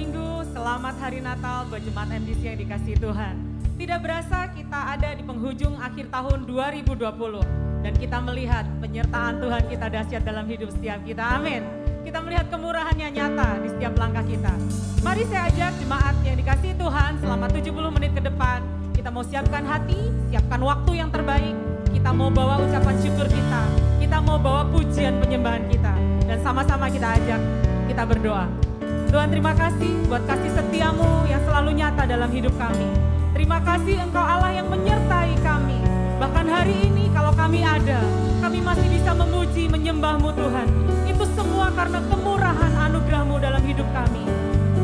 Minggu, selamat Hari Natal buat Jemaat MDC yang dikasihi Tuhan. Tidak berasa kita ada di penghujung akhir tahun 2020 dan kita melihat penyertaan Tuhan kita dahsyat dalam hidup setiap kita. Amin. Kita melihat kemurahannya nyata di setiap langkah kita. Mari saya ajak jemaat yang dikasihi Tuhan selama 70 menit ke depan. Kita mau siapkan hati, siapkan waktu yang terbaik. Kita mau bawa ucapan syukur kita. Kita mau bawa pujian penyembahan kita. Dan sama-sama kita ajak, kita berdoa. Tuhan, terima kasih buat kasih setiamu yang selalu nyata dalam hidup kami. Terima kasih Engkau Allah yang menyertai kami. Bahkan hari ini kalau kami ada, kami masih bisa memuji, menyembah-Mu Tuhan. Itu semua karena kemurahan anugerah-Mu dalam hidup kami.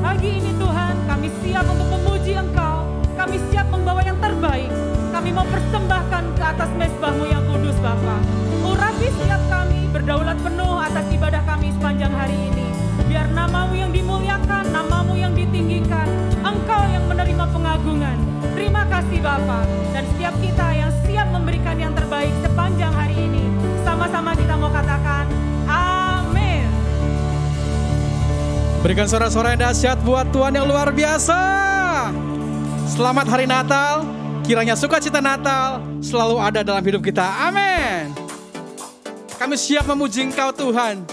Pagi ini Tuhan, kami siap untuk memuji Engkau. Kami siap membawa yang terbaik. Kami mau persembahkan ke atas mezbah-Mu yang kudus Bapa. Urapi setiap kami, berdaulat penuh atas ibadah kami sepanjang hari ini. Biar nama-Mu yang dimuliakan, nama-Mu yang ditinggikan, Engkau yang menerima pengagungan. Terima kasih Bapa. Dan setiap kita yang siap memberikan yang terbaik sepanjang hari ini, sama-sama kita mau katakan, amin. Berikan sorak-sorai dahsyat buat Tuhan yang luar biasa. Selamat Hari Natal. Kiranya sukacita Natal selalu ada dalam hidup kita. Amin. Kami siap memuji Engkau Tuhan.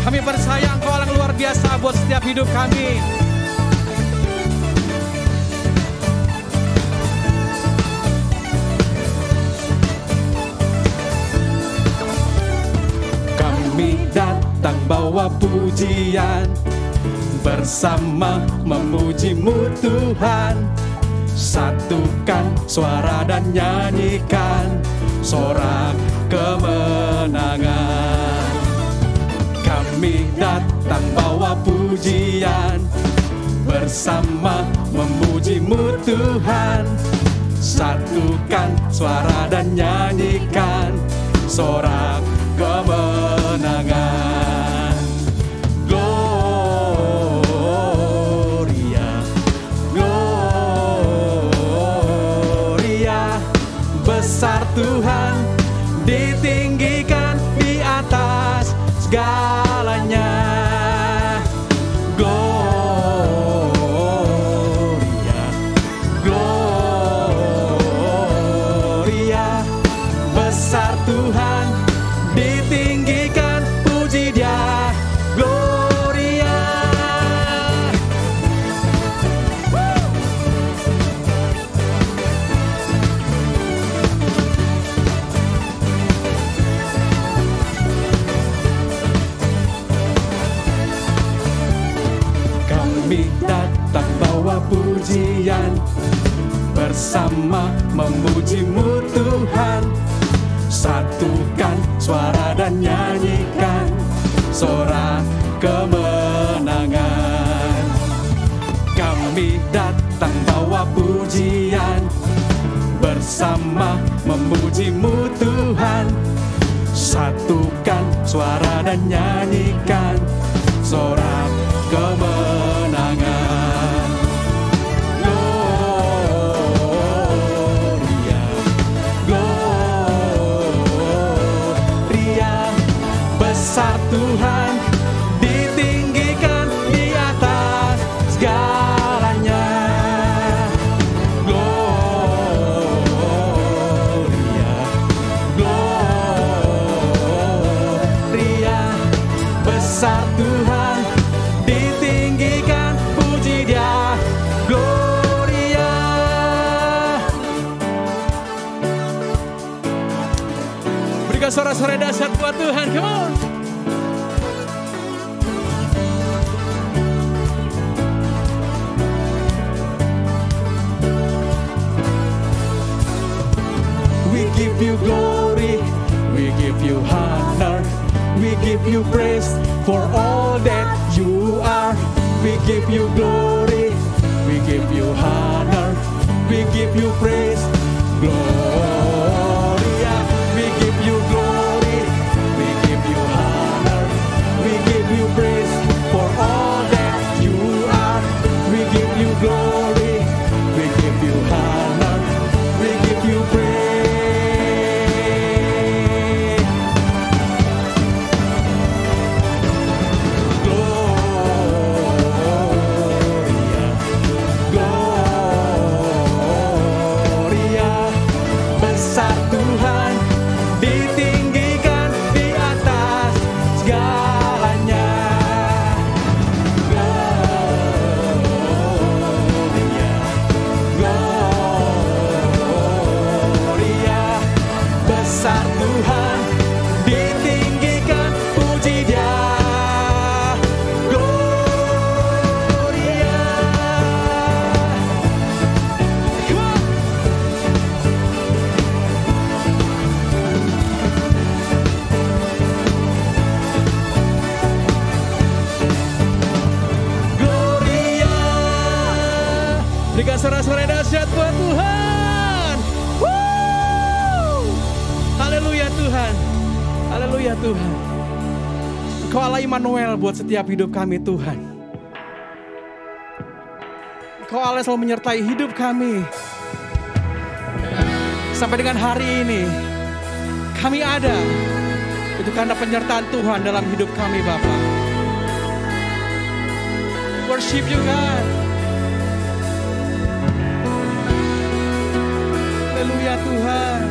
Kami percaya Engkau Allah luar biasa buat setiap hidup kami. Kami datang bawa pujian, bersama memuji-Mu Tuhan. Satukan suara dan nyanyikan sorak kemenangan. Kami datang bawa pujian, bersama memuji-Mu Tuhan. Satukan suara dan nyanyikan sorak kemenangan. Gloria, Gloria, besar Tuhan, ditinggikan di atas segalanya. Gloria, Gloria, besar Tuhan, ditinggikan, puji Dia. Gloria. Kami datang bawa pujian, bersama memuji-Mu Tuhan. Satukan suara dan nyanyikan sorak kemenangan. Kami datang bawa pujian, bersama memuji-Mu Tuhan. Satukan suara dan nyanyikan sorak kemenangan. Gloria, Gloria, besar Tuhan, ditinggikan di atas segalanya. Gloria, Gloria, besar Tuhan, ditinggikan, puji Dia. Gloria. Berikan sorak-sorai dahsyat buat Tuhan. Come on. We give You glory, we give You honor, we give You praise for all that You are. We give You glory, we give You honor, we give You praise. Gloria, we give You glory, we give You honor, we give You praise for all that You are. We give You glory, we give You honor, we give You praise. Tuhan, ditinggikan puji Dia. Gloria. Come on. Gloria. Berikan sorak-sorai dahsyat buat Tuhan. Woo! Haleluya Tuhan. Haleluya Tuhan. Engkau Allah Immanuel buat setiap hidup kami Tuhan. Engkau Allah selalu menyertai hidup kami. Sampai dengan hari ini kami ada. Itu karena penyertaan Tuhan dalam hidup kami Bapa. Worship you God. Haleluya Tuhan.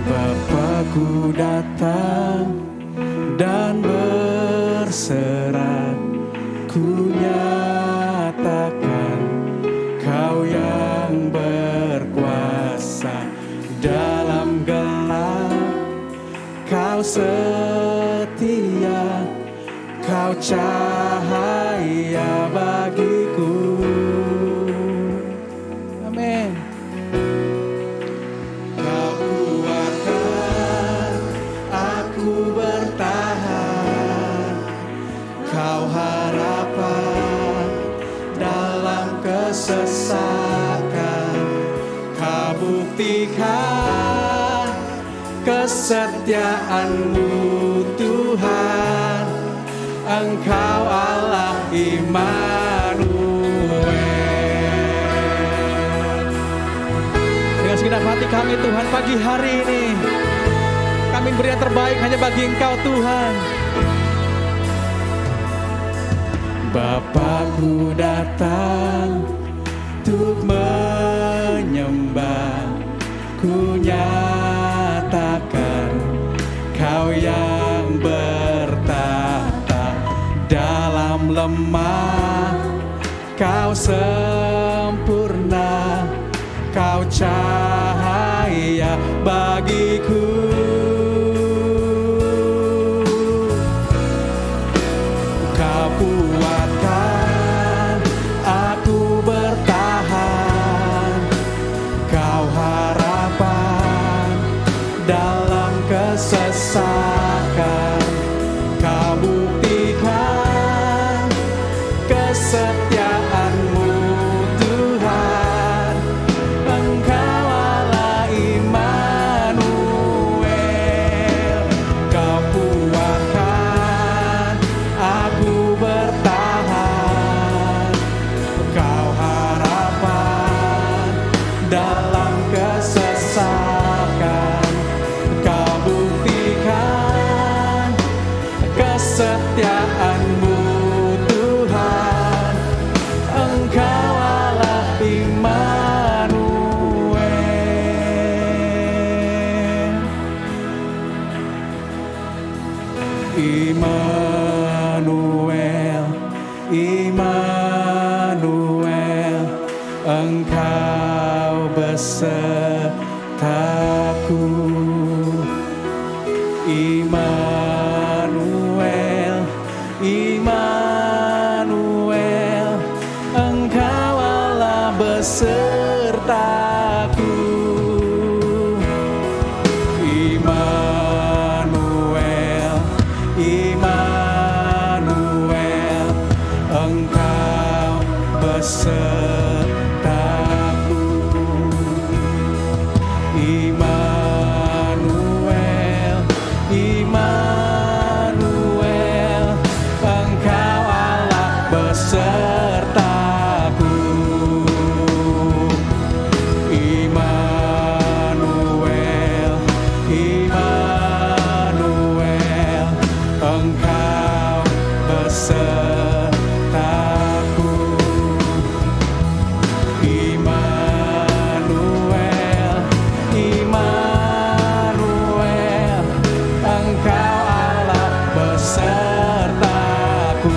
Bapakku datang dan berserah, ku nyatakan Kau yang berkuasa dalam gelap. Kau setia, Kau cahaya bagiku. Amin. Kau kuatkan aku bertahan, Kau harapan dalam kesesakan. Kau buktikan kesetiaan-Mu Tuhan, Engkau Allah Immanuel. Dengan segenap hati kami Tuhan, pagi hari ini kami beri yang terbaik hanya bagi Engkau Tuhan. Bapakku datang untuk menyembah, ku nyatakan Kau yang bertahta dalam lemah. Kau sempurna, Kau cahaya bagiku. Kau kuatkan aku bertahan, Kau harapan dalam kesesakan. Kau buktikan kesetiaan-Mu Tuhan, Engkau Allah Immanuel. Kau kuatkan aku bertahan, Kau harapan dalam kesesakan. Kau buktikan kesetiaan-Mu Tuhan, Engkau Allah Immanuel. Immanuel, Immanuel, Engkau besertaku. Immanuel, Immanuel, Engkau Allah besertaku. Immanuel, Immanuel, Engkau besertaku. Immanuel, Immanuel, Engkau Allah besertaku. Immanuel, Immanuel, Engkau besertaku. Immanuel, Immanuel, Engkau Allah besertaku.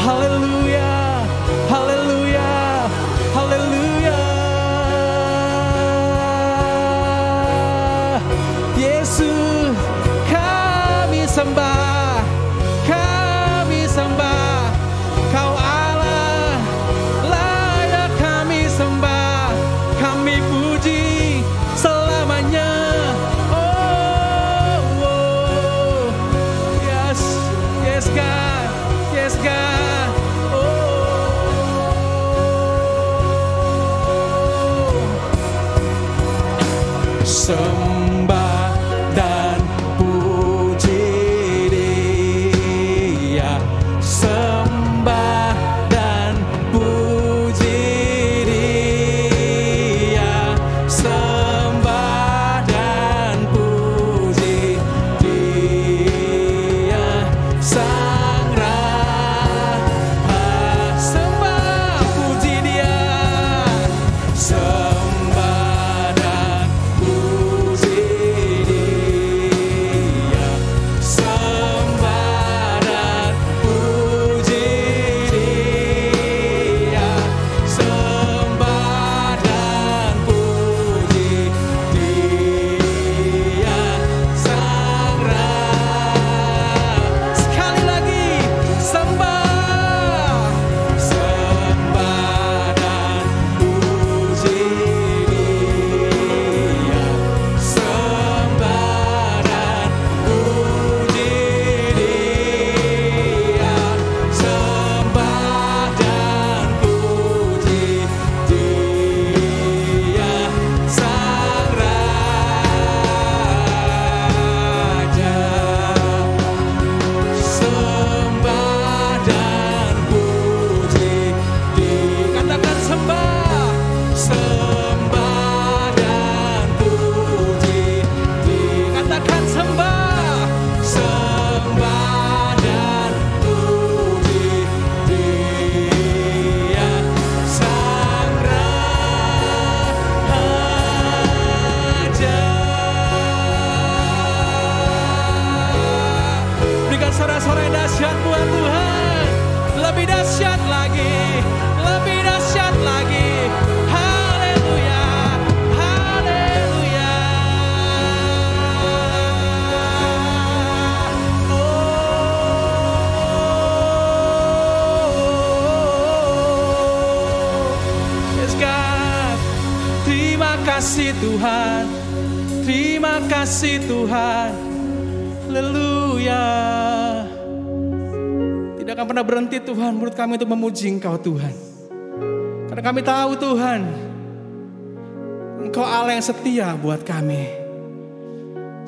Haleluya, haleluya, haleluya. Yesus, kami sembah, kami sembah. Kau Allah, layak kami sembah, kami puji selamanya. Oh, oh. Yes, yes God, yes God. Oh, sembah dan puji Dia, sembah dan puji Dia, sembah dan puji Dia, Sang Raha. Sembah puji Dia, sembah dan puji Dia, sembah dan puji Dia, sembah dan puji Dia, Sang Raha. Sekali lagi, sembah, sembah dan puji Dia, sembah dan puji Dia, sembah dan puji Dia, Sang Raja. Sembah dan puji Dia. Katakan sembah, sembah dan puji Dia. Katakan sembah, sembah dan puji Dia, Sang Raja. Berikan sorak-sorai yang dahsyat buat Tuhan. Lebih dahsyat lagi, lebih dahsyat lagi. Haleluya, haleluya. Oh, yes God. Terima kasih Tuhan, terima kasih Tuhan. Haleluya. Tidak akan pernah berhenti Tuhan mulut kami untuk memuji Engkau Tuhan. Karena kami tahu Tuhan, Engkau Allah yang setia buat kami.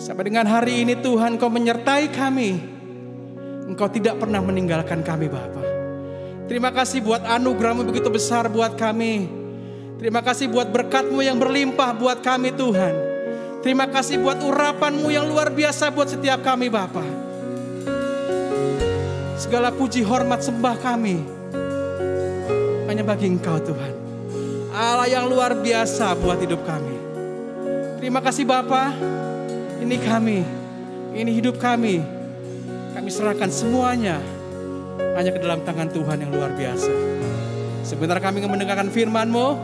Sampai dengan hari ini Tuhan Engkau menyertai kami. Engkau tidak pernah meninggalkan kami Bapa. Terima kasih buat anugerah-Mu begitu besar buat kami. Terima kasih buat berkat-Mu yang berlimpah buat kami Tuhan. Terima kasih buat urapan-Mu yang luar biasa buat setiap kami Bapa. Segala puji, hormat, sembah kami hanya bagi Engkau Tuhan. Allah yang luar biasa buat hidup kami. Terima kasih Bapa. Ini kami, ini hidup kami. Kami serahkan semuanya hanya ke dalam tangan Tuhan yang luar biasa. Sebentar kami ingin mendengarkan firman-Mu.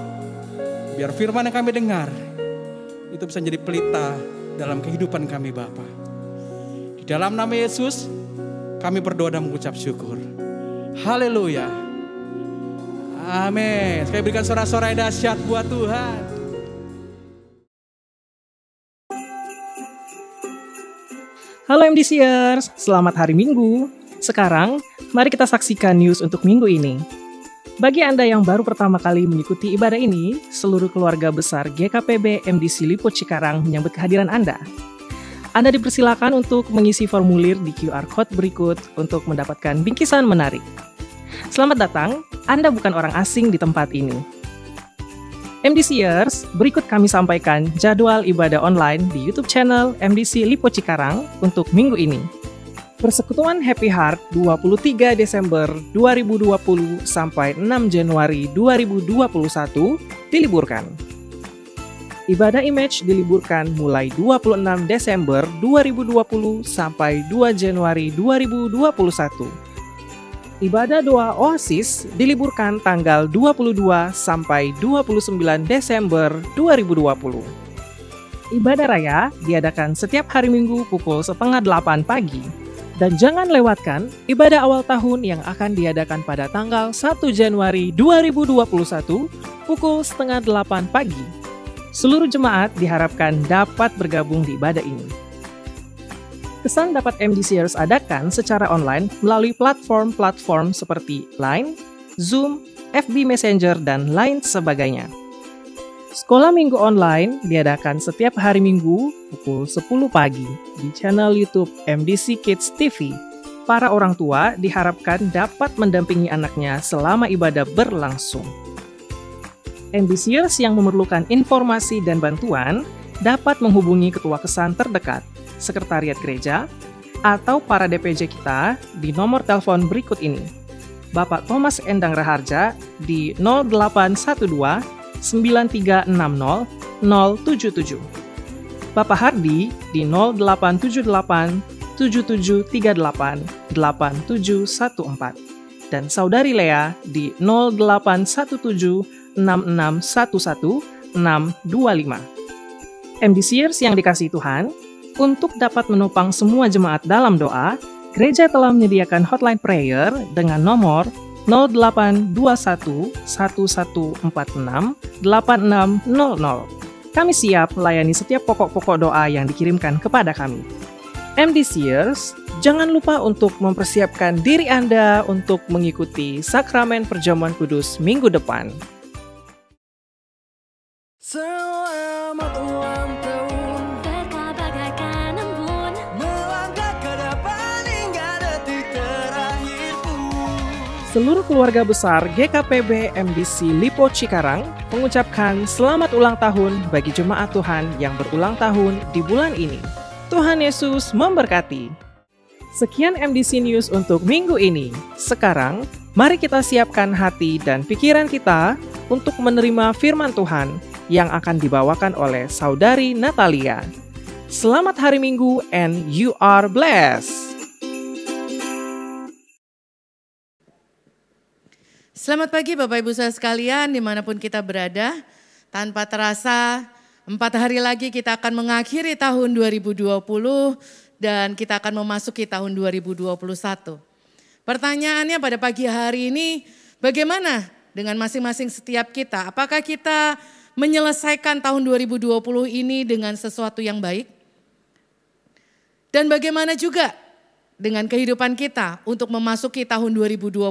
Biar firman yang kami dengar itu bisa menjadi pelita dalam kehidupan kami Bapa. Di dalam nama Yesus kami berdoa dan mengucap syukur. Haleluya. Amin. Sekali berikan sorak-sorai dahsyat buat Tuhan. Halo MDCers, selamat hari Minggu. Sekarang, mari kita saksikan news untuk minggu ini. Bagi Anda yang baru pertama kali mengikuti ibadah ini, seluruh keluarga besar GKPB MDC Lipo Cikarang menyambut kehadiran Anda. Anda dipersilakan untuk mengisi formulir di QR Code berikut untuk mendapatkan bingkisan menarik. Selamat datang, Anda bukan orang asing di tempat ini. MDCers, berikut kami sampaikan jadwal ibadah online di YouTube channel MDC Lipo Cikarang untuk minggu ini. Persekutuan Happy Heart 23 Desember 2020 sampai 6 Januari 2021 diliburkan. Ibadah Image diliburkan mulai 26 Desember 2020 sampai 2 Januari 2021. Ibadah doa Oasis diliburkan tanggal 22 sampai 29 Desember 2020. Ibadah raya diadakan setiap hari Minggu pukul 7:30 pagi. Dan jangan lewatkan ibadah awal tahun yang akan diadakan pada tanggal 1 Januari 2021 pukul 7:30 pagi. Seluruh jemaat diharapkan dapat bergabung di ibadah ini. Kesan dapat MDCers adakan secara online melalui platform-platform seperti Line, Zoom, FB Messenger, dan lain sebagainya. Sekolah Minggu Online diadakan setiap hari Minggu pukul 10 pagi di channel YouTube MDC Kids TV. Para orang tua diharapkan dapat mendampingi anaknya selama ibadah berlangsung. MDCers yang memerlukan informasi dan bantuan dapat menghubungi ketua kesan terdekat, Sekretariat Gereja, atau para DPJ kita di nomor telepon berikut ini. Bapak Thomas Endang Raharja di 0812 9360 077. Bapak Hardi di 0878 7738 8714. Dan Saudari Lea di 0817 6611 625. MDCers yang dikasihi Tuhan, untuk dapat menopang semua jemaat dalam doa, gereja telah menyediakan hotline prayer dengan nomor 0821 1146 8600. Kami siap melayani setiap pokok-pokok doa yang dikirimkan kepada kami. MDCers, jangan lupa untuk mempersiapkan diri Anda untuk mengikuti Sakramen Perjamuan Kudus minggu depan. Selamat ulang tahun, Peta bagaikan embun, melangkah ke depan hingga detik terakhirku. Seluruh keluarga besar GKPB MDC Lipo Cikarang mengucapkan selamat ulang tahun bagi jemaat Tuhan yang berulang tahun di bulan ini. Tuhan Yesus memberkati. Sekian MDC News untuk minggu ini. Sekarang, mari kita siapkan hati dan pikiran kita untuk menerima firman Tuhan yang akan dibawakan oleh Saudari Natalia. Selamat hari Minggu and you are blessed. Selamat pagi Bapak Ibu Saudara sekalian dimanapun kita berada. Tanpa terasa 4 hari lagi kita akan mengakhiri tahun 2020 dan kita akan memasuki tahun 2021. Pertanyaannya pada pagi hari ini, bagaimana dengan masing-masing setiap kita? Apakah kita menyelesaikan tahun 2020 ini dengan sesuatu yang baik? Dan bagaimana juga dengan kehidupan kita untuk memasuki tahun 2021?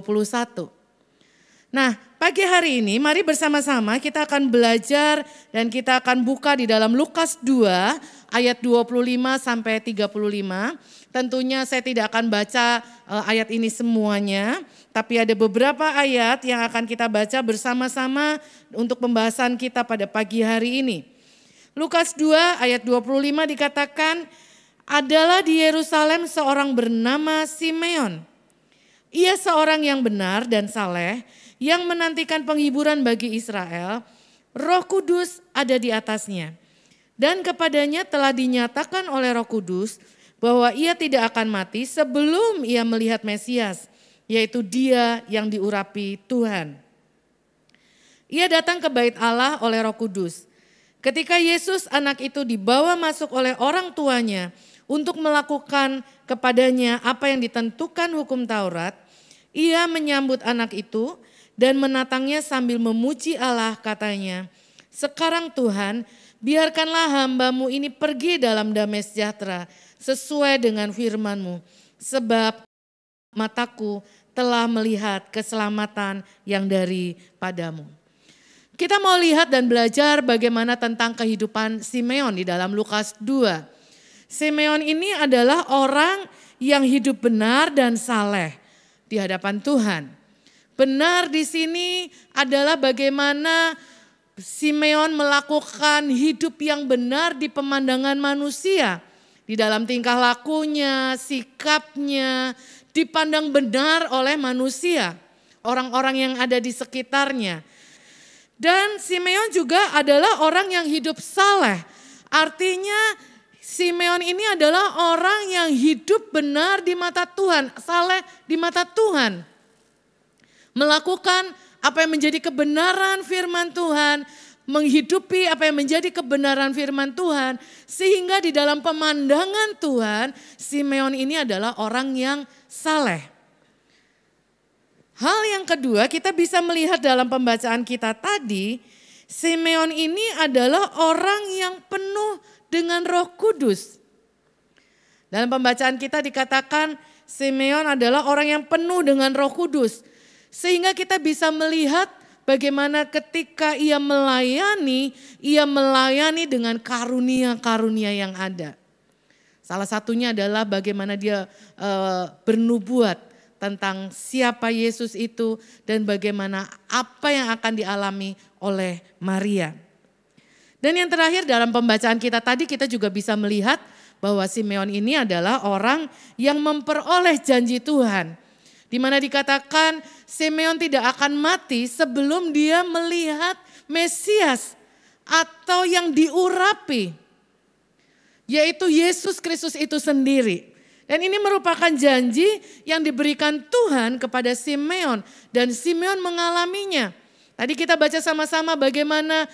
Nah, pagi hari ini mari bersama-sama kita akan belajar dan kita akan buka di dalam Lukas 2 ayat 25 sampai 35. Tentunya saya tidak akan baca ayat ini semuanya, tapi ada beberapa ayat yang akan kita baca bersama-sama untuk pembahasan kita pada pagi hari ini. Lukas 2 ayat 25 dikatakan, adalah di Yerusalem seorang bernama Simeon. Ia seorang yang benar dan saleh, yang menantikan penghiburan bagi Israel. Roh Kudus ada di atasnya. Dan kepadanya telah dinyatakan oleh Roh Kudus bahwa ia tidak akan mati sebelum ia melihat Mesias, yaitu Dia yang diurapi Tuhan. Ia datang ke bait Allah oleh Roh Kudus. Ketika Yesus anak itu dibawa masuk oleh orang tuanya untuk melakukan kepadanya apa yang ditentukan hukum Taurat, ia menyambut anak itu dan menatangnya sambil memuji Allah, katanya, sekarang Tuhan, biarkanlah hamba-Mu ini pergi dalam damai sejahtera sesuai dengan firman-Mu, sebab mataku telah melihat keselamatan yang daripadamu. Kita mau lihat dan belajar bagaimana tentang kehidupan Simeon di dalam Lukas 2. Simeon ini adalah orang yang hidup benar dan saleh di hadapan Tuhan. Benar di sini adalah bagaimana Simeon melakukan hidup yang benar di pemandangan manusia. Di dalam tingkah lakunya, sikapnya, dipandang benar oleh manusia. Orang-orang yang ada di sekitarnya. Dan Simeon juga adalah orang yang hidup saleh. Artinya Simeon ini adalah orang yang hidup benar di mata Tuhan, saleh di mata Tuhan. melakukan apa yang menjadi kebenaran firman Tuhan, menghidupi apa yang menjadi kebenaran firman Tuhan, sehingga di dalam pemandangan Tuhan, Simeon ini adalah orang yang saleh. Hal yang kedua, kita bisa melihat dalam pembacaan kita tadi, Simeon ini adalah orang yang penuh dengan Roh Kudus. Dalam pembacaan kita dikatakan Simeon adalah orang yang penuh dengan Roh Kudus. Sehingga kita bisa melihat bagaimana ketika ia melayani dengan karunia-karunia yang ada. Salah satunya adalah bagaimana dia bernubuat tentang siapa Yesus itu dan bagaimana apa yang akan dialami oleh Maria. Dan yang terakhir dalam pembacaan kita tadi kita juga bisa melihat bahwa Simeon ini adalah orang yang memperoleh janji Tuhan. Di mana dikatakan Simeon tidak akan mati sebelum dia melihat Mesias atau yang diurapi, yaitu Yesus Kristus itu sendiri. Dan ini merupakan janji yang diberikan Tuhan kepada Simeon dan Simeon mengalaminya. Tadi kita baca sama-sama bagaimana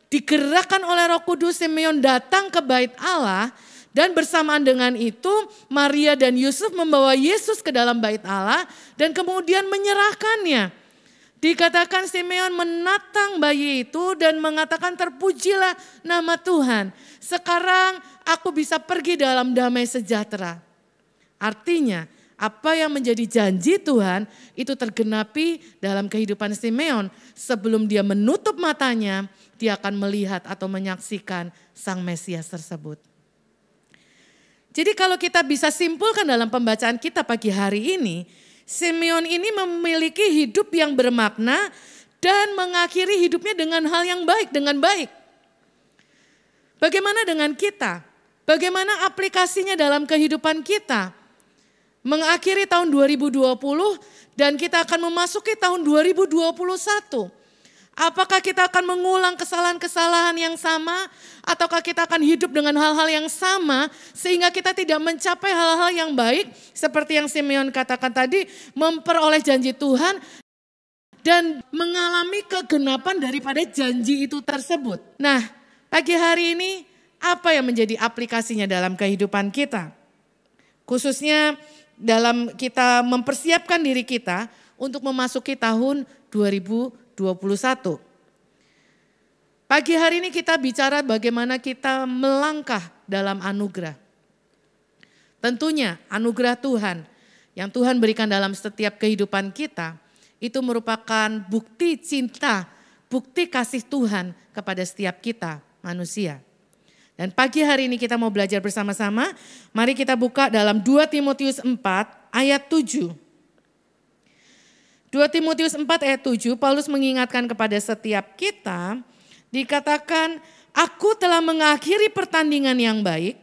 digerakkan oleh Roh Kudus Simeon datang ke bait Allah. Dan bersamaan dengan itu Maria dan Yusuf membawa Yesus ke dalam bait Allah dan kemudian menyerahkannya. Dikatakan Simeon menatang bayi itu dan mengatakan terpujilah nama Tuhan. Sekarang aku bisa pergi dalam damai sejahtera. Artinya apa yang menjadi janji Tuhan itu tergenapi dalam kehidupan Simeon. Sebelum dia menutup matanya dia akan melihat atau menyaksikan Sang Mesias tersebut. Jadi kalau kita bisa simpulkan dalam pembacaan kita pagi hari ini, Simeon ini memiliki hidup yang bermakna dan mengakhiri hidupnya dengan hal yang baik, dengan baik. Bagaimana dengan kita? Bagaimana aplikasinya dalam kehidupan kita? Mengakhiri tahun 2020 dan kita akan memasuki tahun 2021. Apakah kita akan mengulang kesalahan-kesalahan yang sama ataukah kita akan hidup dengan hal-hal yang sama sehingga kita tidak mencapai hal-hal yang baik seperti yang Simeon katakan tadi, memperoleh janji Tuhan dan mengalami kegenapan daripada janji itu tersebut. Nah, pagi hari ini apa yang menjadi aplikasinya dalam kehidupan kita? Khususnya dalam kita mempersiapkan diri kita untuk memasuki tahun 2021. Pagi hari ini kita bicara bagaimana kita melangkah dalam anugerah. Tentunya anugerah Tuhan yang Tuhan berikan dalam setiap kehidupan kita itu merupakan bukti cinta, bukti kasih Tuhan kepada setiap kita manusia. Dan pagi hari ini kita mau belajar bersama-sama. Mari kita buka dalam 2 Timotius 4 ayat 7. 2 Timotius 4 ayat 7, Paulus mengingatkan kepada setiap kita, dikatakan, aku telah mengakhiri pertandingan yang baik,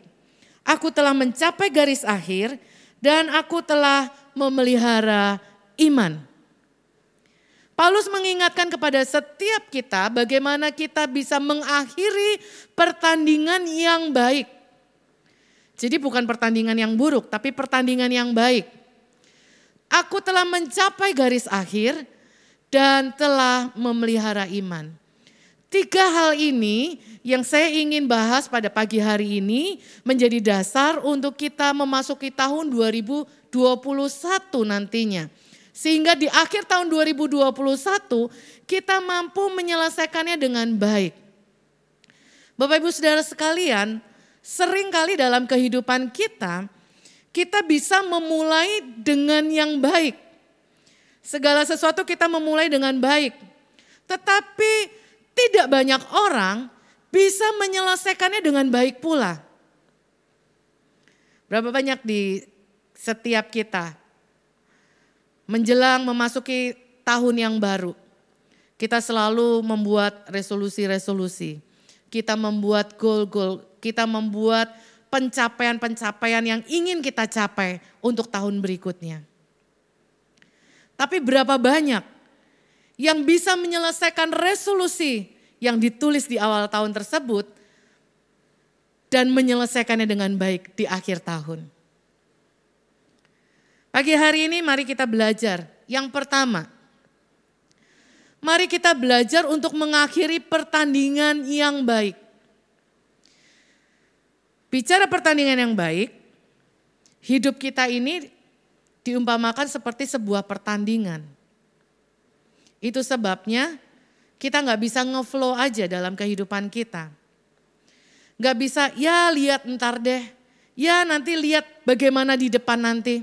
aku telah mencapai garis akhir, dan aku telah memelihara iman. Paulus mengingatkan kepada setiap kita bagaimana kita bisa mengakhiri pertandingan yang baik. Jadi bukan pertandingan yang buruk, tapi pertandingan yang baik. Aku telah mencapai garis akhir dan telah memelihara iman. 3 hal ini yang saya ingin bahas pada pagi hari ini menjadi dasar untuk kita memasuki tahun 2021 nantinya. Sehingga di akhir tahun 2021 kita mampu menyelesaikannya dengan baik. Bapak Ibu Saudara sekalian, seringkali dalam kehidupan kita bisa memulai dengan yang baik. Segala sesuatu kita memulai dengan baik. Tetapi tidak banyak orang bisa menyelesaikannya dengan baik pula. Berapa banyak di setiap kita menjelang memasuki tahun yang baru. Kita selalu membuat resolusi-resolusi. Kita membuat goal-goal, kita membuat pencapaian-pencapaian yang ingin kita capai untuk tahun berikutnya. Tapi berapa banyak yang bisa menyelesaikan resolusi yang ditulis di awal tahun tersebut dan menyelesaikannya dengan baik di akhir tahun. Pagi hari ini mari kita belajar. Yang pertama, Mari kita belajar untuk mengakhiri pertandingan yang baik. Bicara pertandingan yang baik, hidup kita ini diumpamakan seperti sebuah pertandingan. Itu sebabnya kita nggak bisa ngeflow aja dalam kehidupan kita. Nggak bisa, ya lihat ntar deh, ya nanti lihat bagaimana di depan nanti.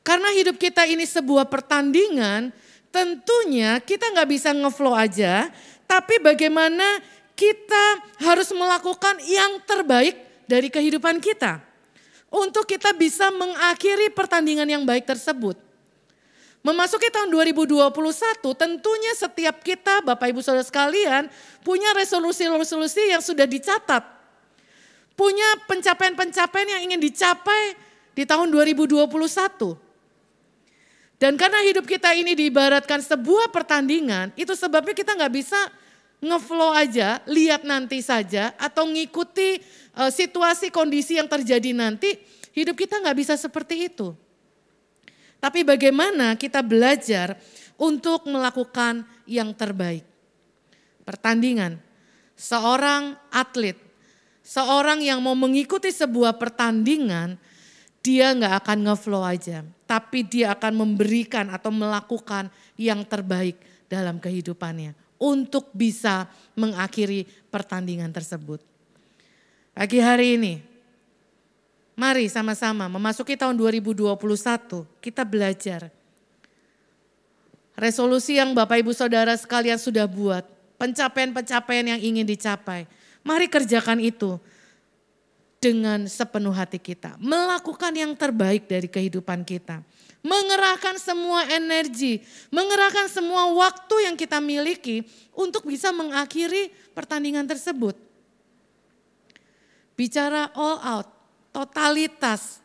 Karena hidup kita ini sebuah pertandingan, tentunya kita nggak bisa ngeflow aja, tapi bagaimana kita harus melakukan yang terbaik dari kehidupan kita. Untuk kita bisa mengakhiri pertandingan yang baik tersebut. Memasuki tahun 2021 tentunya setiap kita Bapak Ibu Saudara sekalian punya resolusi-resolusi yang sudah dicatat. Punya pencapaian-pencapaian yang ingin dicapai di tahun 2021. Dan karena hidup kita ini diibaratkan sebuah pertandingan, itu sebabnya kita nggak bisa ngeflow aja, lihat nanti saja atau ngikuti situasi kondisi yang terjadi nanti, hidup kita nggak bisa seperti itu. Tapi bagaimana kita belajar untuk melakukan yang terbaik. Pertandingan, seorang atlet, seorang yang mau mengikuti sebuah pertandingan, dia nggak akan ngeflow aja. Tapi dia akan memberikan atau melakukan yang terbaik dalam kehidupannya. Untuk bisa mengakhiri pertandingan tersebut. Pagi hari ini, mari sama-sama memasuki tahun 2021 kita belajar. Resolusi yang Bapak Ibu Saudara sekalian sudah buat, pencapaian-pencapaian yang ingin dicapai. Mari kerjakan itu dengan sepenuh hati kita. Melakukan yang terbaik dari kehidupan kita. Mengerahkan semua energi, mengerahkan semua waktu yang kita miliki untuk bisa mengakhiri pertandingan tersebut. Bicara all out. Totalitas.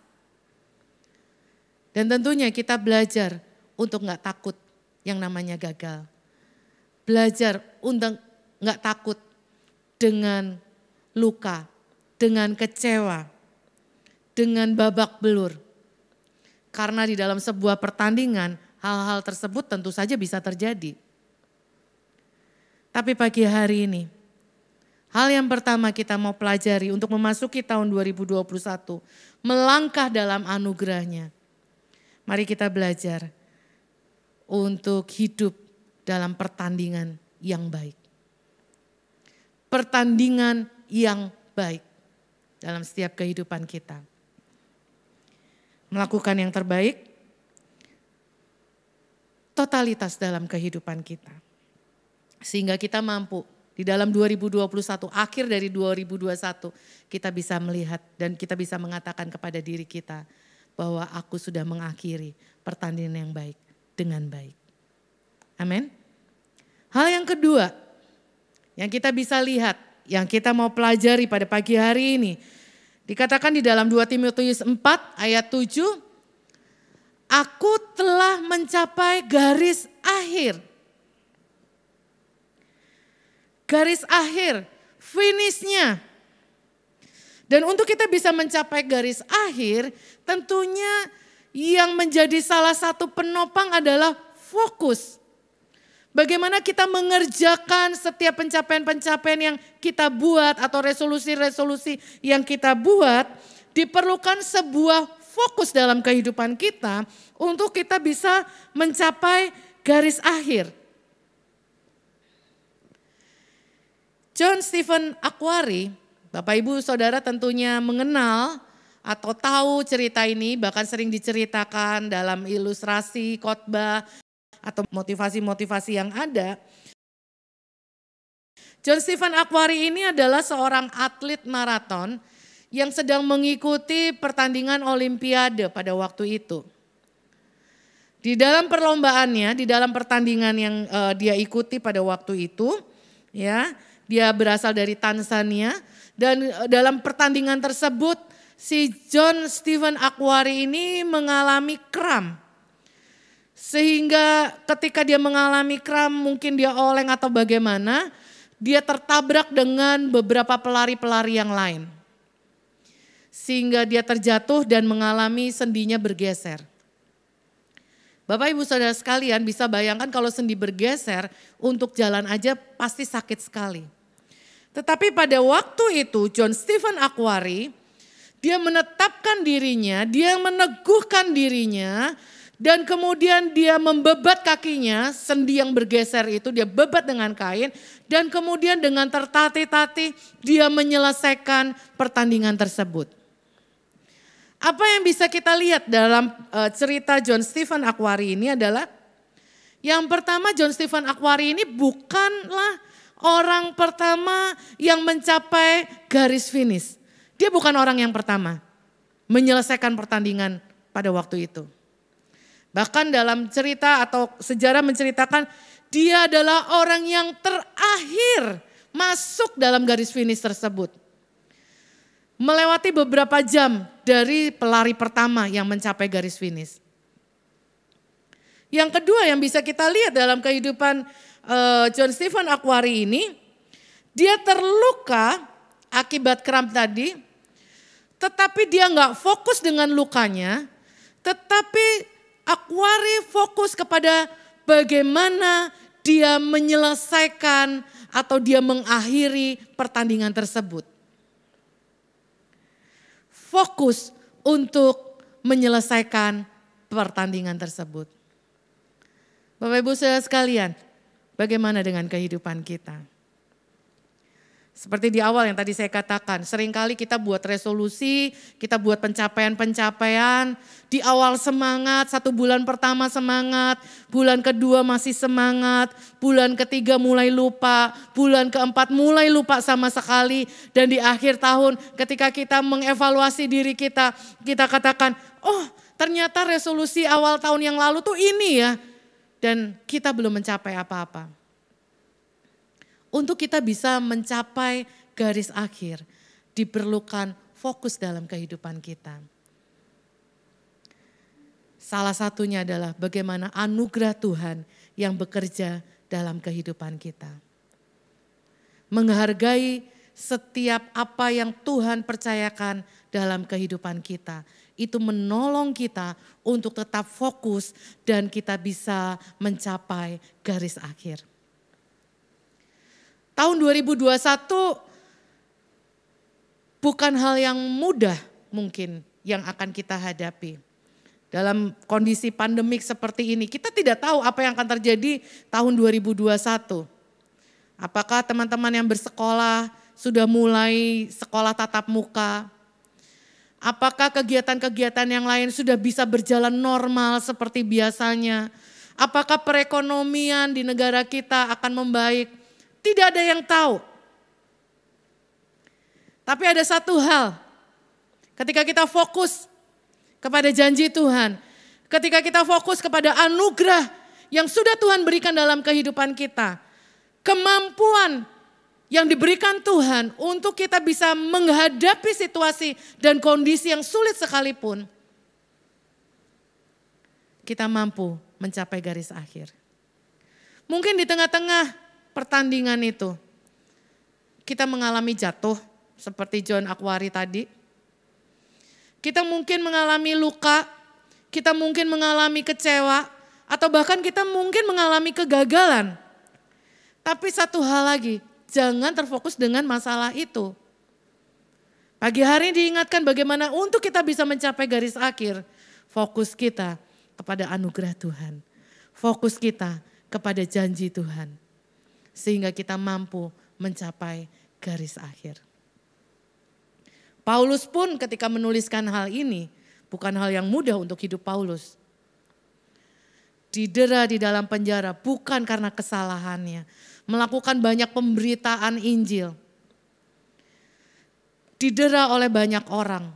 Dan tentunya kita belajar untuk gak takut yang namanya gagal. Belajar untuk gak takut dengan luka, dengan kecewa, dengan babak belur. Karena di dalam sebuah pertandingan hal-hal tersebut tentu saja bisa terjadi. Tapi pagi hari ini, hal yang pertama kita mau pelajari untuk memasuki tahun 2021, melangkah dalam anugerahnya. Mari kita belajar untuk hidup dalam pertandingan yang baik. Pertandingan yang baik dalam setiap kehidupan kita. Melakukan yang terbaik, totalitas dalam kehidupan kita. Sehingga kita mampu di dalam 2021, akhir dari 2021, kita bisa melihat dan kita bisa mengatakan kepada diri kita bahwa aku sudah mengakhiri pertandingan yang baik dengan baik. Amin. Hal yang kedua yang kita bisa lihat, yang kita mau pelajari pada pagi hari ini, dikatakan di dalam 2 Timotius 4 ayat 7, aku telah mencapai garis akhir. Garis akhir, finishnya. Dan untuk kita bisa mencapai garis akhir, tentunya yang menjadi salah satu penopang adalah fokus. Bagaimana kita mengerjakan setiap pencapaian-pencapaian yang kita buat atau resolusi-resolusi yang kita buat, diperlukan sebuah fokus dalam kehidupan kita untuk kita bisa mencapai garis akhir. John Stephen Akhwari, Bapak Ibu Saudara tentunya mengenal atau tahu cerita ini, bahkan sering diceritakan dalam ilustrasi, khotbah, atau motivasi-motivasi yang ada. John Stephen Akhwari ini adalah seorang atlet maraton yang sedang mengikuti pertandingan olimpiade pada waktu itu. Di dalam perlombaannya, di dalam pertandingan yang dia ikuti pada waktu itu, ya, dia berasal dari Tanzania dan dalam pertandingan tersebut si John Stephen Akhwari ini mengalami kram. Sehingga ketika dia mengalami kram, mungkin dia oleng atau bagaimana, dia tertabrak dengan beberapa pelari-pelari yang lain. Sehingga dia terjatuh dan mengalami sendinya bergeser. Bapak Ibu Saudara sekalian bisa bayangkan kalau sendi bergeser untuk jalan aja pasti sakit sekali. Tetapi pada waktu itu John Stephen Akhwari, dia menetapkan dirinya, dia meneguhkan dirinya, dan kemudian dia membebat kakinya, sendi yang bergeser itu dia bebat dengan kain, dan kemudian dengan tertatih-tatih dia menyelesaikan pertandingan tersebut. Apa yang bisa kita lihat dalam cerita John Stephen Akhwari ini adalah, yang pertama John Stephen Akhwari ini bukanlah orang pertama yang mencapai garis finish. Dia bukan orang yang pertama menyelesaikan pertandingan pada waktu itu. Bahkan dalam cerita atau sejarah menceritakan dia adalah orang yang terakhir masuk dalam garis finish tersebut. Melewati beberapa jam dari pelari pertama yang mencapai garis finish. Yang kedua yang bisa kita lihat dalam kehidupan John Stephen Akhwari ini, dia terluka akibat kramp tadi, tetapi dia nggak fokus dengan lukanya, tetapi Akhwari fokus kepada bagaimana dia menyelesaikan atau dia mengakhiri pertandingan tersebut. Fokus untuk menyelesaikan pertandingan tersebut. Bapak Ibu Saudara sekalian, bagaimana dengan kehidupan kita? Seperti di awal yang tadi saya katakan, seringkali kita buat resolusi, kita buat pencapaian-pencapaian, di awal semangat, 1 bulan pertama semangat, bulan kedua masih semangat, bulan ketiga mulai lupa, bulan keempat mulai lupa sama sekali, dan di akhir tahun ketika kita mengevaluasi diri kita katakan, oh ternyata resolusi awal tahun yang lalu tuh ini ya, dan kita belum mencapai apa-apa. Untuk kita bisa mencapai garis akhir, diperlukan fokus dalam kehidupan kita. Salah satunya adalah bagaimana anugerah Tuhan yang bekerja dalam kehidupan kita. Menghargai setiap apa yang Tuhan percayakan dalam kehidupan kita. Itu menolong kita untuk tetap fokus dan kita bisa mencapai garis akhir. Tahun 2021 bukan hal yang mudah mungkin yang akan kita hadapi. Dalam kondisi pandemik seperti ini, kita tidak tahu apa yang akan terjadi tahun 2021. Apakah teman-teman yang bersekolah sudah mulai sekolah tatap muka? Apakah kegiatan-kegiatan yang lain sudah bisa berjalan normal seperti biasanya? Apakah perekonomian di negara kita akan membaik? Tidak ada yang tahu. Tapi ada satu hal, ketika kita fokus kepada janji Tuhan, ketika kita fokus kepada anugerah yang sudah Tuhan berikan dalam kehidupan kita, kemampuan yang diberikan Tuhan untuk kita bisa menghadapi situasi dan kondisi yang sulit sekalipun, kita mampu mencapai garis akhir. Mungkin di tengah-tengah pertandingan itu, kita mengalami jatuh seperti John Akhwari tadi. Kita mungkin mengalami luka, kita mungkin mengalami kecewa, atau bahkan kita mungkin mengalami kegagalan. Tapi satu hal lagi, jangan terfokus dengan masalah itu. Pagi hari diingatkan bagaimana untuk kita bisa mencapai garis akhir. Fokus kita kepada anugerah Tuhan. Fokus kita kepada janji Tuhan. Sehingga kita mampu mencapai garis akhir. Paulus pun ketika menuliskan hal ini, bukan hal yang mudah untuk hidup Paulus. Didera di dalam penjara bukan karena kesalahannya. Melakukan banyak pemberitaan Injil. Didera oleh banyak orang.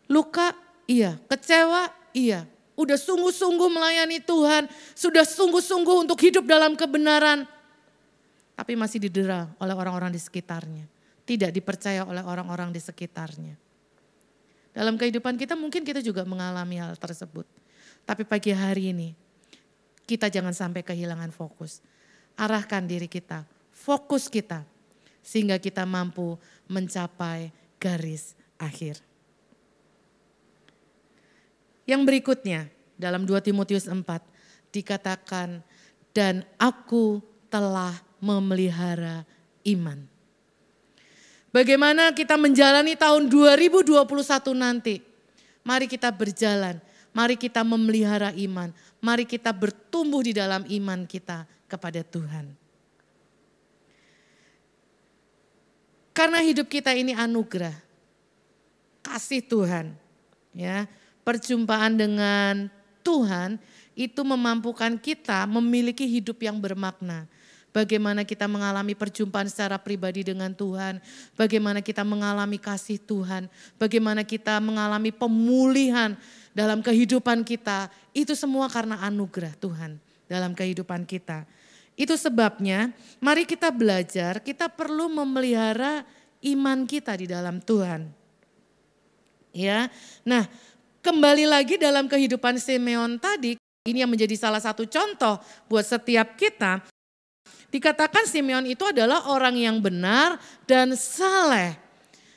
Luka, iya. Kecewa, iya. Udah sungguh-sungguh melayani Tuhan, sudah sungguh-sungguh untuk hidup dalam kebenaran. Tapi masih didera oleh orang-orang di sekitarnya. Tidak dipercaya oleh orang-orang di sekitarnya. Dalam kehidupan kita mungkin kita juga mengalami hal tersebut. Tapi pagi hari ini kita jangan sampai kehilangan fokus. Arahkan diri kita, fokus kita. Sehingga kita mampu mencapai garis akhir. Yang berikutnya, Dalam 2 Timotius 4 dikatakan, dan aku telah memelihara iman. Bagaimana kita menjalani tahun 2021 nanti? Mari kita berjalan, mari kita memelihara iman, mari kita bertumbuh di dalam iman kita kepada Tuhan. Karena hidup kita ini anugerah, kasih Tuhan, ya, perjumpaan dengan Tuhan itu memampukan kita memiliki hidup yang bermakna. Bagaimana kita mengalami perjumpaan secara pribadi dengan Tuhan, bagaimana kita mengalami kasih Tuhan, bagaimana kita mengalami pemulihan dalam kehidupan kita, itu semua karena anugerah Tuhan dalam kehidupan kita. Itu sebabnya mari kita belajar, kita perlu memelihara iman kita di dalam Tuhan. Ya, nah kembali lagi dalam kehidupan Simeon tadi, ini yang menjadi salah satu contoh buat setiap kita. Dikatakan Simeon itu adalah orang yang benar dan saleh.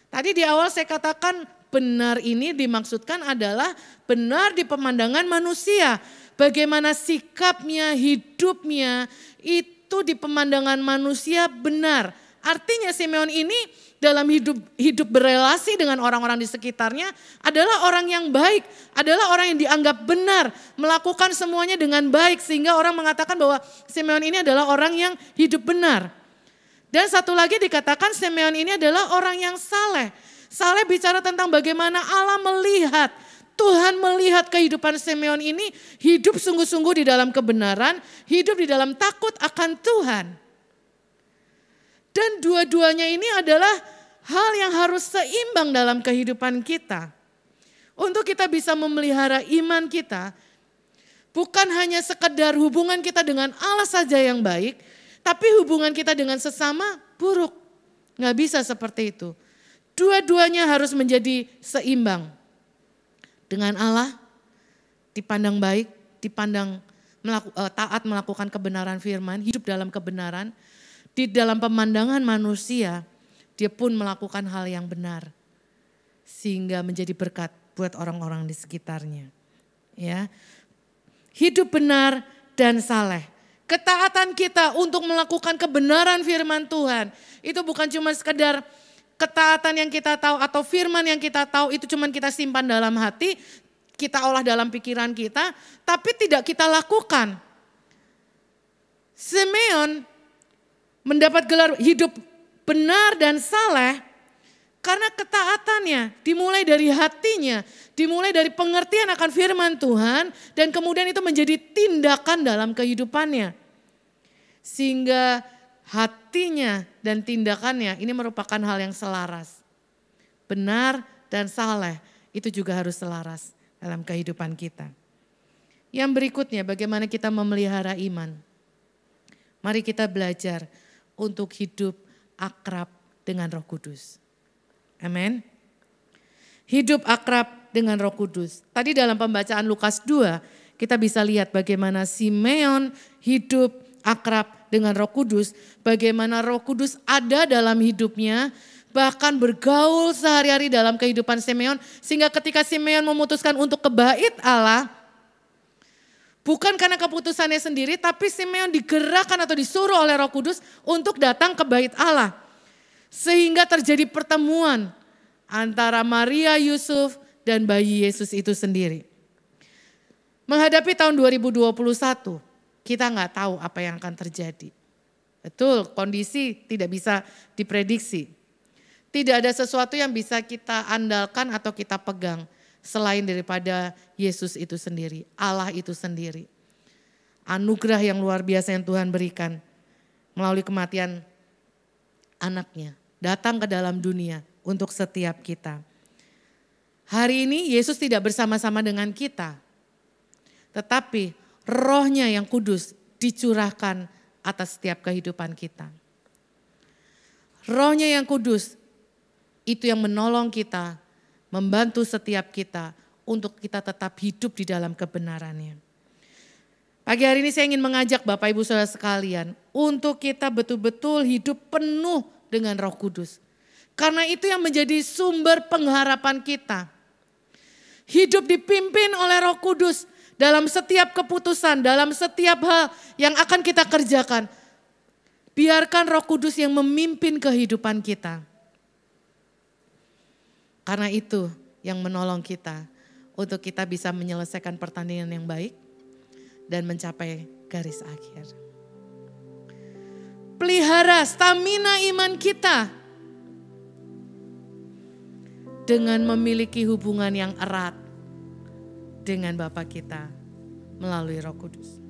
Tadi di awal saya katakan benar ini dimaksudkan adalah benar di pemandangan manusia. Bagaimana sikapnya, hidupnya itu di pemandangan manusia benar. Artinya Simeon ini dalam hidup berelasi dengan orang-orang di sekitarnya adalah orang yang baik, adalah orang yang dianggap benar, melakukan semuanya dengan baik sehingga orang mengatakan bahwa Simeon ini adalah orang yang hidup benar. Dan satu lagi dikatakan Simeon ini adalah orang yang saleh. Saleh bicara tentang bagaimana Allah melihat, Tuhan melihat kehidupan Simeon ini hidup sungguh-sungguh di dalam kebenaran, hidup di dalam takut akan Tuhan. Dan dua-duanya ini adalah hal yang harus seimbang dalam kehidupan kita. Untuk kita bisa memelihara iman kita, bukan hanya sekedar hubungan kita dengan Allah saja yang baik, tapi hubungan kita dengan sesama buruk. Nggak bisa seperti itu. Dua-duanya harus menjadi seimbang. Dengan Allah dipandang baik, dipandang taat melakukan kebenaran firman, hidup dalam kebenaran. Di dalam pemandangan manusia, dia pun melakukan hal yang benar. Sehingga menjadi berkat buat orang-orang di sekitarnya. Ya, hidup benar dan saleh. Ketaatan kita untuk melakukan kebenaran firman Tuhan. Itu bukan cuma sekedar ketaatan yang kita tahu atau firman yang kita tahu itu cuma kita simpan dalam hati. Kita olah dalam pikiran kita, tapi tidak kita lakukan. Simeon mendapat gelar hidup benar dan saleh karena ketaatannya dimulai dari hatinya, dimulai dari pengertian akan firman Tuhan dan kemudian itu menjadi tindakan dalam kehidupannya. Sehingga hatinya dan tindakannya ini merupakan hal yang selaras. Benar dan saleh itu juga harus selaras dalam kehidupan kita. Yang berikutnya bagaimana kita memelihara iman. Mari kita belajar untuk hidup akrab dengan Roh Kudus. Amin. Hidup akrab dengan Roh Kudus. Tadi dalam pembacaan Lukas 2 kita bisa lihat bagaimana Simeon hidup akrab dengan Roh Kudus. Bagaimana Roh Kudus ada dalam hidupnya. Bahkan bergaul sehari-hari dalam kehidupan Simeon. Sehingga ketika Simeon memutuskan untuk ke bait Allah. Bukan karena keputusannya sendiri, tapi Simeon digerakkan atau disuruh oleh Roh Kudus untuk datang ke bait Allah. Sehingga terjadi pertemuan antara Maria, Yusuf, dan bayi Yesus itu sendiri. Menghadapi tahun 2021, kita nggak tahu apa yang akan terjadi. Betul, kondisi tidak bisa diprediksi. Tidak ada sesuatu yang bisa kita andalkan atau kita pegang. Selain daripada Yesus itu sendiri, Allah itu sendiri. Anugerah yang luar biasa yang Tuhan berikan melalui kematian anaknya. Datang ke dalam dunia untuk setiap kita. Hari ini Yesus tidak bersama-sama dengan kita. Tetapi Roh-Nya yang kudus dicurahkan atas setiap kehidupan kita. Roh-Nya yang kudus itu yang menolong kita, membantu setiap kita untuk kita tetap hidup di dalam kebenarannya. Pagi hari ini saya ingin mengajak Bapak Ibu Saudara sekalian untuk kita betul-betul hidup penuh dengan Roh Kudus. Karena itu yang menjadi sumber pengharapan kita. Hidup dipimpin oleh Roh Kudus dalam setiap keputusan, dalam setiap hal yang akan kita kerjakan. Biarkan Roh Kudus yang memimpin kehidupan kita. Karena itu yang menolong kita untuk kita bisa menyelesaikan pertandingan yang baik dan mencapai garis akhir. Pelihara stamina iman kita dengan memiliki hubungan yang erat dengan Bapa kita melalui Roh Kudus.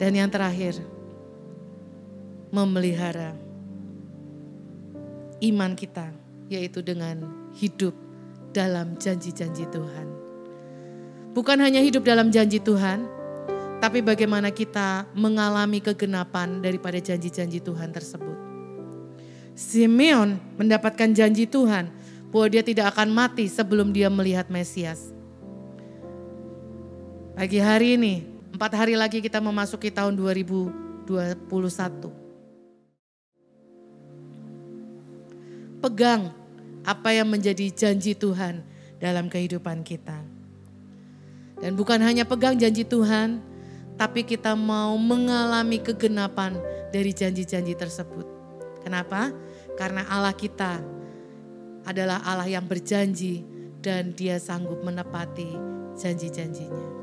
Dan yang terakhir, memelihara iman kita, yaitu dengan hidup dalam janji-janji Tuhan. Bukan hanya hidup dalam janji Tuhan, tapi bagaimana kita mengalami kegenapan daripada janji-janji Tuhan tersebut. Simeon mendapatkan janji Tuhan bahwa dia tidak akan mati sebelum dia melihat Mesias. Pagi hari ini, 4 hari lagi kita memasuki tahun 2021. Pegang apa yang menjadi janji Tuhan dalam kehidupan kita. Dan bukan hanya pegang janji Tuhan, tapi kita mau mengalami kegenapan dari janji-janji tersebut. Kenapa? Karena Allah kita adalah Allah yang berjanji dan Dia sanggup menepati janji-janjinya.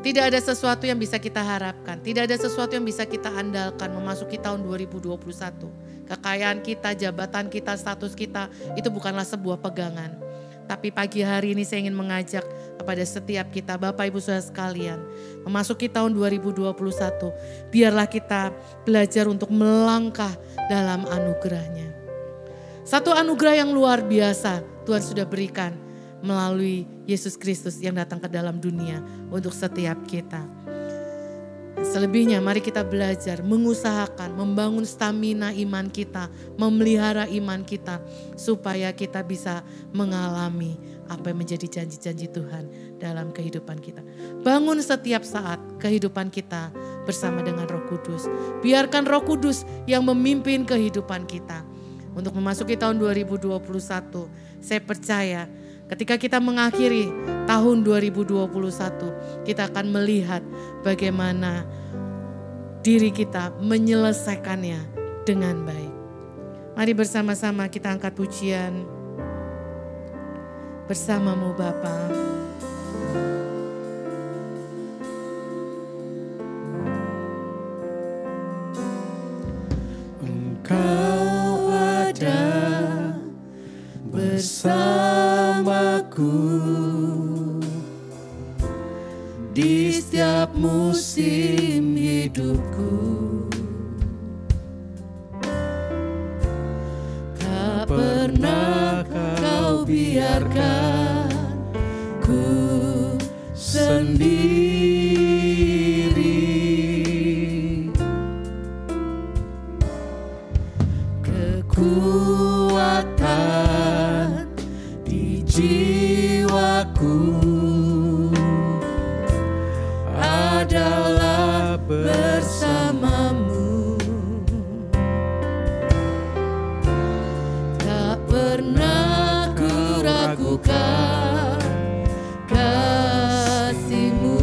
Tidak ada sesuatu yang bisa kita harapkan, tidak ada sesuatu yang bisa kita andalkan memasuki tahun 2021. Kekayaan kita, jabatan kita, status kita, itu bukanlah sebuah pegangan. Tapi pagi hari ini saya ingin mengajak kepada setiap kita, Bapak Ibu Saudara sekalian, memasuki tahun 2021, biarlah kita belajar untuk melangkah dalam anugerah-Nya. Satu anugerah yang luar biasa Tuhan sudah berikan melalui Yesus Kristus yang datang ke dalam dunia untuk setiap kita. Selebihnya mari kita belajar, mengusahakan, membangun stamina iman kita, memelihara iman kita supaya kita bisa mengalami apa yang menjadi janji-janji Tuhan dalam kehidupan kita. Bangun setiap saat kehidupan kita bersama dengan Roh Kudus. Biarkan Roh Kudus yang memimpin kehidupan kita. Untuk memasuki tahun 2021, saya percaya ketika kita mengakhiri tahun 2021, kita akan melihat bagaimana diri kita menyelesaikannya dengan baik. Mari bersama-sama kita angkat pujian bersama-Mu Bapa. Engkau ada bersamaku di setiap musim hidupku. Tak pernah Kau biarkan ku sendiri. Kekuatan di jiwaku adalah bersama-Mu. Tak pernah ku ragukan kasih-Mu.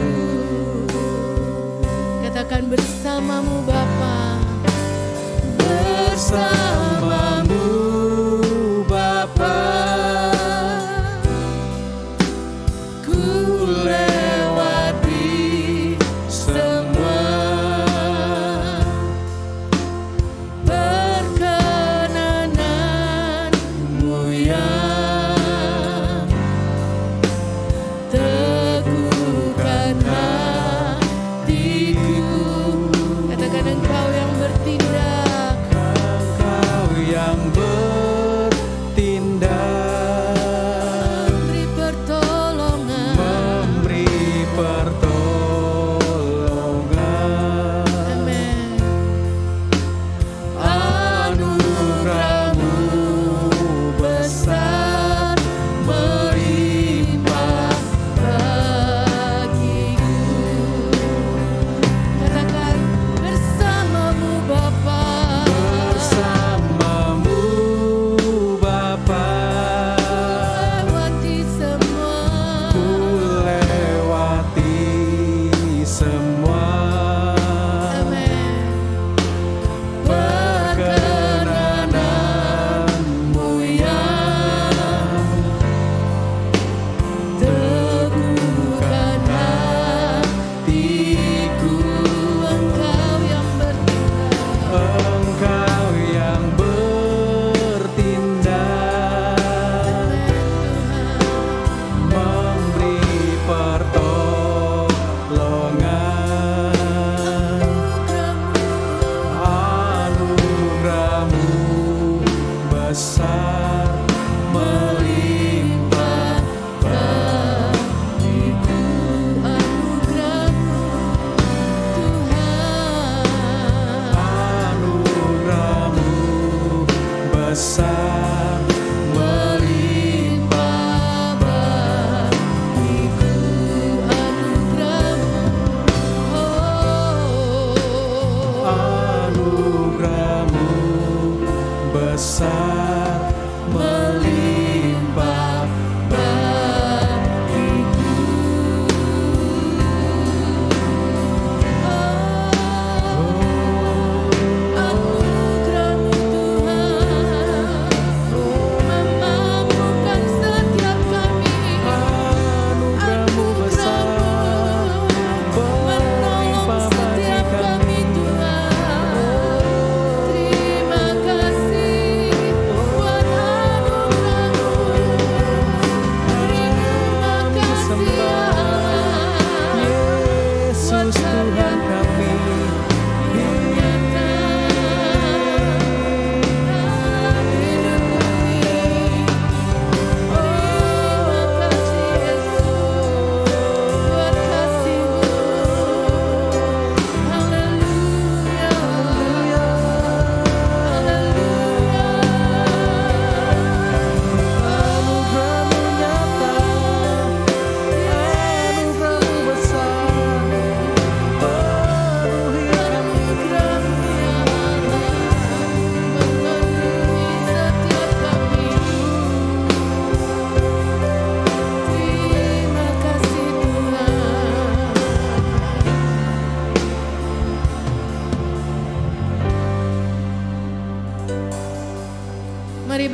Katakan bersama-Mu Bapa. Bersama-Mu Bapa, ku lewati semua perkenanan-Mu yang teguhkan hatiku. Katakan Engkau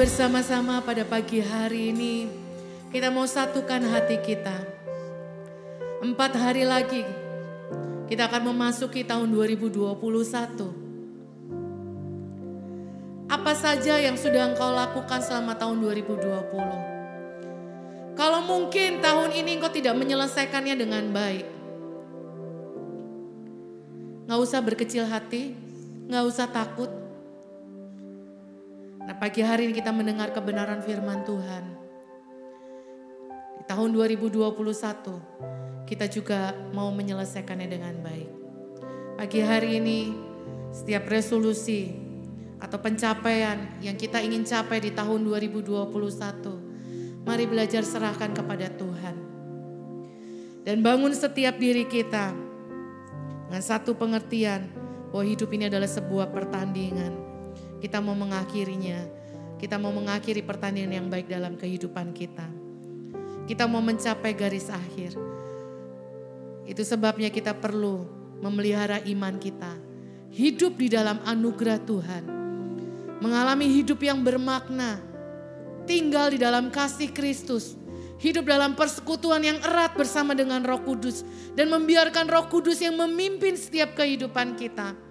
bersama-sama pada pagi hari ini kita mau satukan hati kita. 4 hari lagi kita akan memasuki tahun 2021. Apa saja yang sudah engkau lakukan selama tahun 2020? Kalau mungkin tahun ini engkau tidak menyelesaikannya dengan baik, gak usah berkecil hati, gak usah takut. Nah, pagi hari ini kita mendengar kebenaran firman Tuhan. Di tahun 2021 kita juga mau menyelesaikannya dengan baik. Pagi hari ini setiap resolusi atau pencapaian yang kita ingin capai di tahun 2021, mari belajar serahkan kepada Tuhan. Dan bangun setiap diri kita dengan satu pengertian bahwa hidup ini adalah sebuah pertandingan. Kita mau mengakhirinya, kita mau mengakhiri pertandingan yang baik dalam kehidupan kita. Kita mau mencapai garis akhir. Itu sebabnya kita perlu memelihara iman kita. Hidup di dalam anugerah Tuhan. Mengalami hidup yang bermakna. Tinggal di dalam kasih Kristus. Hidup dalam persekutuan yang erat bersama dengan Roh Kudus. Dan membiarkan Roh Kudus yang memimpin setiap kehidupan kita.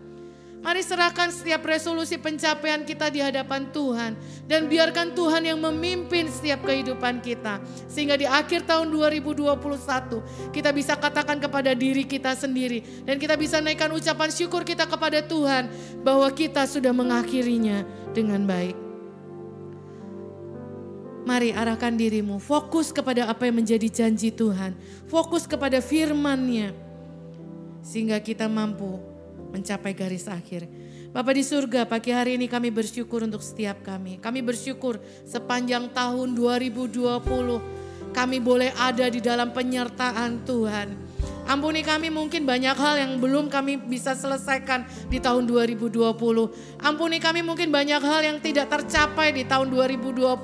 Mari serahkan setiap resolusi pencapaian kita di hadapan Tuhan. Dan biarkan Tuhan yang memimpin setiap kehidupan kita. Sehingga di akhir tahun 2021 kita bisa katakan kepada diri kita sendiri. Dan kita bisa naikkan ucapan syukur kita kepada Tuhan. Bahwa kita sudah mengakhirinya dengan baik. Mari arahkan dirimu, fokus kepada apa yang menjadi janji Tuhan. Fokus kepada firman-Nya. Sehingga kita mampu mencapai garis akhir. Bapa di surga, pagi hari ini kami bersyukur untuk setiap kami. Kami bersyukur sepanjang tahun 2020 kami boleh ada di dalam penyertaan Tuhan. Ampuni kami mungkin banyak hal yang belum kami bisa selesaikan di tahun 2020. Ampuni kami mungkin banyak hal yang tidak tercapai di tahun 2020.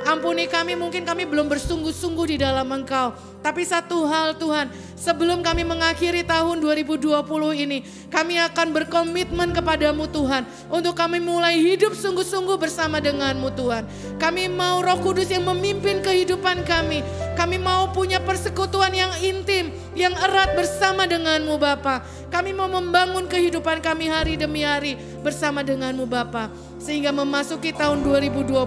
Ampuni kami mungkin kami belum bersungguh-sungguh di dalam Engkau. Tapi satu hal Tuhan, sebelum kami mengakhiri tahun 2020 ini, kami akan berkomitmen kepadamu Tuhan. Untuk kami mulai hidup sungguh-sungguh bersama denganmu Tuhan. Kami mau Roh Kudus yang memimpin kehidupan kami. Kami mau punya persekutuan yang intim, yang erat bersama denganmu Bapa. Kami mau membangun kehidupan kami hari demi hari bersama denganmu Bapa. Sehingga memasuki tahun 2021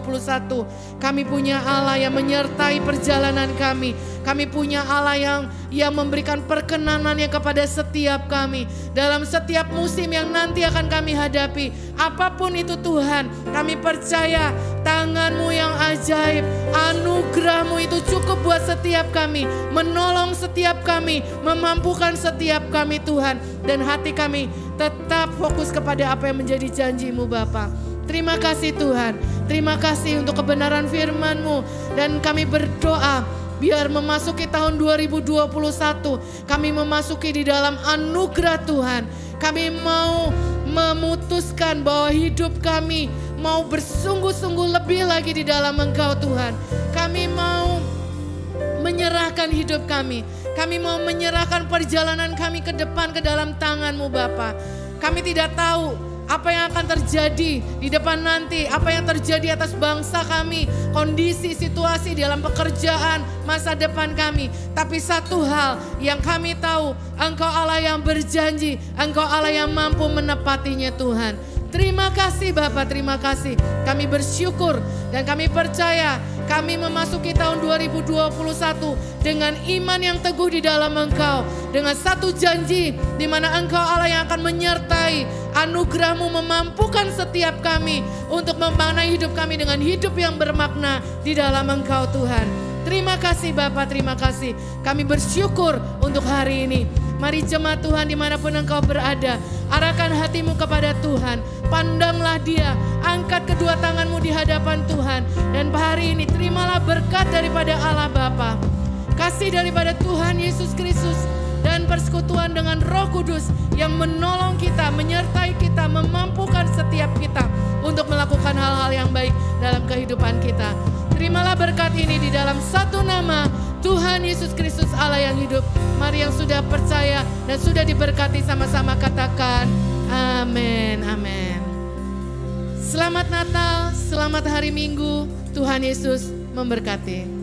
kami punya Allah yang menyertai perjalanan kami. Kami punya Allah yang memberikan perkenanannya kepada setiap kami. Dalam setiap musim yang nanti akan kami hadapi. Apapun itu Tuhan, kami percaya tangan-Mu yang ajaib, anugerah-Mu itu cukup buat setiap kami. Menolong setiap kami, memampukan setiap kami Tuhan. Dan hati kami tetap fokus kepada apa yang menjadi janji-Mu Bapa. Terima kasih Tuhan, terima kasih untuk kebenaran firman-Mu. Dan kami berdoa biar memasuki tahun 2021 kami memasuki di dalam anugerah Tuhan. Kami mau memutuskan bahwa hidup kami mau bersungguh-sungguh lebih lagi di dalam Engkau Tuhan. Kami mau menyerahkan hidup kami. Kami mau menyerahkan perjalanan kami ke depan ke dalam tangan-Mu Bapa. Kami tidak tahu apa yang akan terjadi di depan nanti, apa yang terjadi atas bangsa kami, kondisi, situasi dalam pekerjaan, masa depan kami. Tapi satu hal yang kami tahu, Engkau Allah yang berjanji, Engkau Allah yang mampu menepatinya Tuhan. Terima kasih Bapak, terima kasih. Kami bersyukur dan kami percaya kami memasuki tahun 2021 dengan iman yang teguh di dalam Engkau. Dengan satu janji di mana Engkau Allah yang akan menyertai, anugerah-Mu memampukan setiap kami untuk memaknai hidup kami dengan hidup yang bermakna di dalam Engkau Tuhan. Terima kasih Bapak, terima kasih. Kami bersyukur untuk hari ini. Mari jemaat Tuhan dimanapun engkau berada, arahkan hatimu kepada Tuhan. Pandanglah Dia, angkat kedua tanganmu di hadapan Tuhan. Dan hari ini terimalah berkat daripada Allah Bapa, kasih daripada Tuhan Yesus Kristus, dan persekutuan dengan Roh Kudus yang menolong kita, menyertai kita, memampukan setiap kita untuk melakukan hal-hal yang baik dalam kehidupan kita. Terimalah berkat ini di dalam satu nama Tuhan Yesus Kristus Allah yang hidup. Mari yang sudah percaya dan sudah diberkati sama-sama katakan amin, amin. Selamat Selamat Natal, selamat hari Minggu. Tuhan Yesus memberkati.